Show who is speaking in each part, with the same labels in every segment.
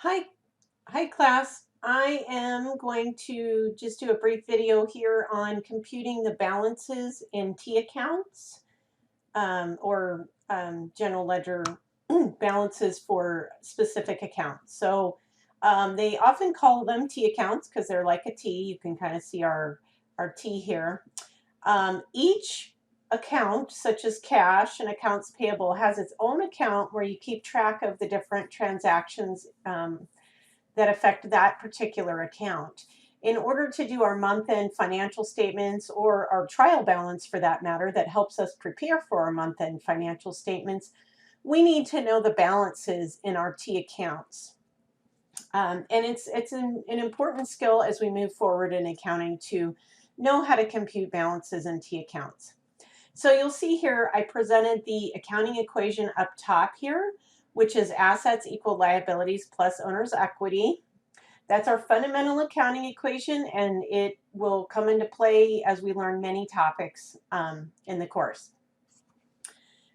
Speaker 1: Hi, hi class. I am going to just do a brief video here on computing the balances in T accounts or general ledger balances for specific accounts. So they often call them T accounts because they're like a T. You can kind of see our T here. Each account, such as cash and accounts payable, has its own account where you keep track of the different transactions that affect that particular account. In order to do our month-end financial statements, or our trial balance for that matter, that helps us prepare for our month-end financial statements, we need to know the balances in our T accounts. And it's an important skill as we move forward in accounting to know how to compute balances in T accounts. So you'll see here I presented the accounting equation up top here, which is assets equal liabilities plus owner's equity. That's our fundamental accounting equation, and it will come into play as we learn many topics in the course.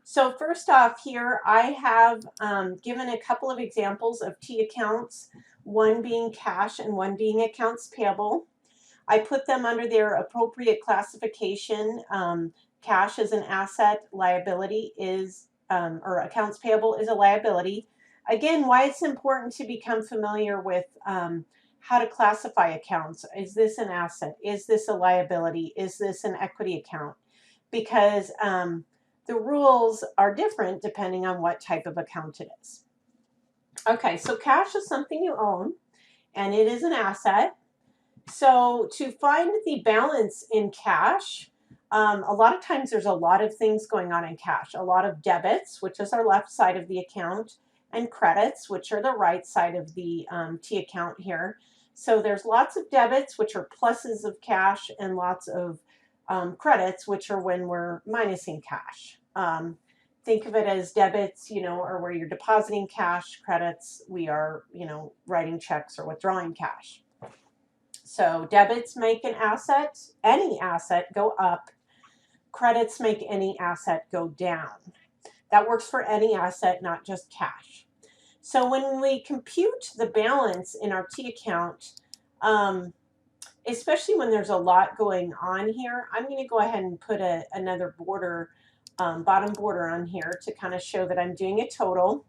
Speaker 1: So first off here, I have given a couple of examples of T accounts, one being cash and one being accounts payable. I put them under their appropriate classification. Cash is an asset, liability is, or accounts payable is a liability. Again, why it's important to become familiar with how to classify accounts. Is this an asset? Is this a liability? Is this an equity account? Because the rules are different depending on what type of account it is. Okay, so cash is something you own, and it is an asset. So to find the balance in cash, a lot of times there's a lot of things going on in cash. A lot of debits, which is our left side of the account, and credits, which are the right side of the T account here. So there's lots of debits, which are pluses of cash, and lots of credits, which are when we're minusing cash. Think of it as debits, or where you're depositing cash. Credits, we are, writing checks or withdrawing cash. So debits make an asset, any asset, go up. Credits make any asset go down. That works for any asset, not just cash. So when we compute the balance in our T account, especially when there's a lot going on here, I'm going to go ahead and put another border, bottom border on here to kind of show that I'm doing a total.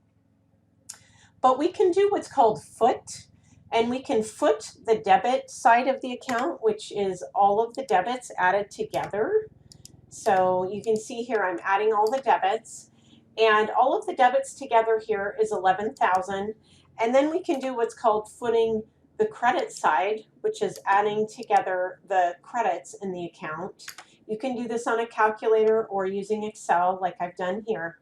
Speaker 1: But we can do what's called foot. And we can foot the debit side of the account, which is all of the debits added together. So you can see here I'm adding all the debits. And all of the debits together here is 11,000. And then we can do what's called footing the credit side, which is adding together the credits in the account. You can do this on a calculator or using Excel like I've done here.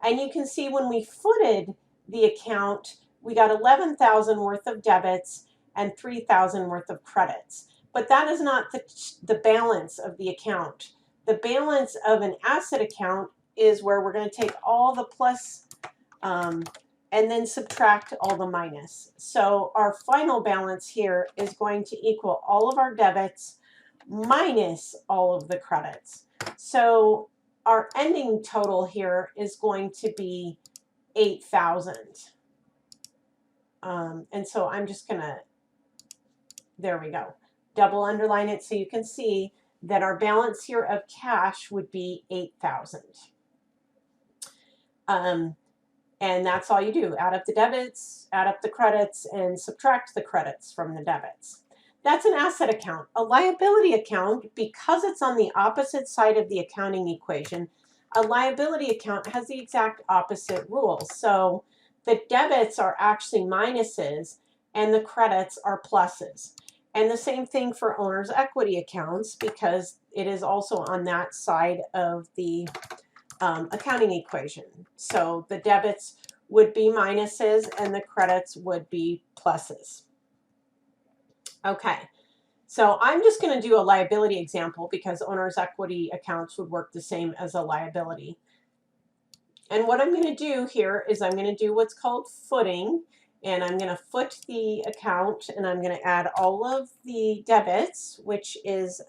Speaker 1: And you can see when we footed the account, we got 11,000 worth of debits and 3,000 worth of credits. But that is not the balance of the account. The balance of an asset account is where we're going to take all the plus and then subtract all the minus. So our final balance here is going to equal all of our debits minus all of the credits. So our ending total here is going to be 8,000. And so I'm just going to, there we go, double underline it so you can see that our balance here of cash would be 8,000. And that's all you do. Add up the debits, add up the credits, and subtract the credits from the debits. That's an asset account. A liability account, because it's on the opposite side of the accounting equation, a liability account has the exact opposite rules. So the debits are actually minuses and the credits are pluses. And the same thing for owner's equity accounts, because it is also on that side of the accounting equation. So the debits would be minuses and the credits would be pluses. Okay, so I'm just going to do a liability example because owner's equity accounts would work the same as a liability. And what I'm going to do here is I'm going to do what's called footing, and I'm going to foot the account, and I'm going to add all of the debits, which is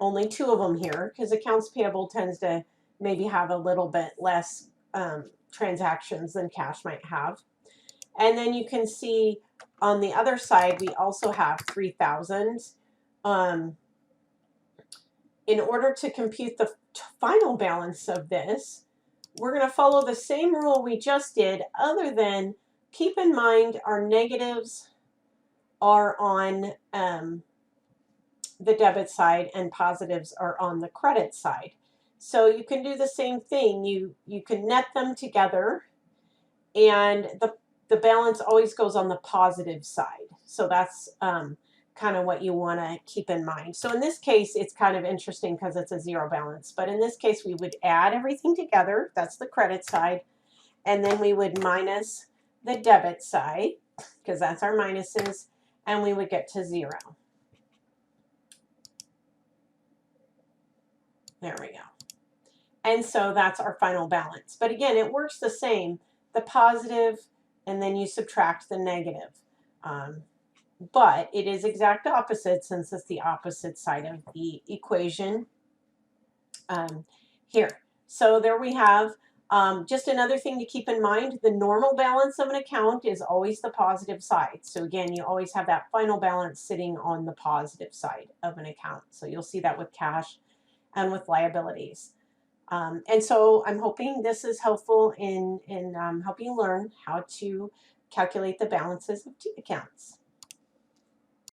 Speaker 1: only 2 of them here, because accounts payable tends to maybe have a little bit less transactions than cash might have. And then you can see on the other side, we also have 3,000. In order to compute the final balance of this, we're going to follow the same rule we just did, other than keep in mind our negatives are on the debit side and positives are on the credit side. So you can do the same thing. You can net them together, and the balance always goes on the positive side. So that's kind of what you want to keep in mind. So in this case, it's kind of interesting because it's a zero balance. But in this case, we would add everything together. That's the credit side. And then we would minus the debit side, because that's our minuses, and we would get to 0. There we go. And so that's our final balance. But again, it works the same. The positive, and then you subtract the negative. But it is exact opposite, since it's the opposite side of the equation here. So there we have just another thing to keep in mind. The normal balance of an account is always the positive side. So again, you always have that final balance sitting on the positive side of an account. So you'll see that with cash and with liabilities. And so I'm hoping this is helpful in helping you learn how to calculate the balances of T accounts.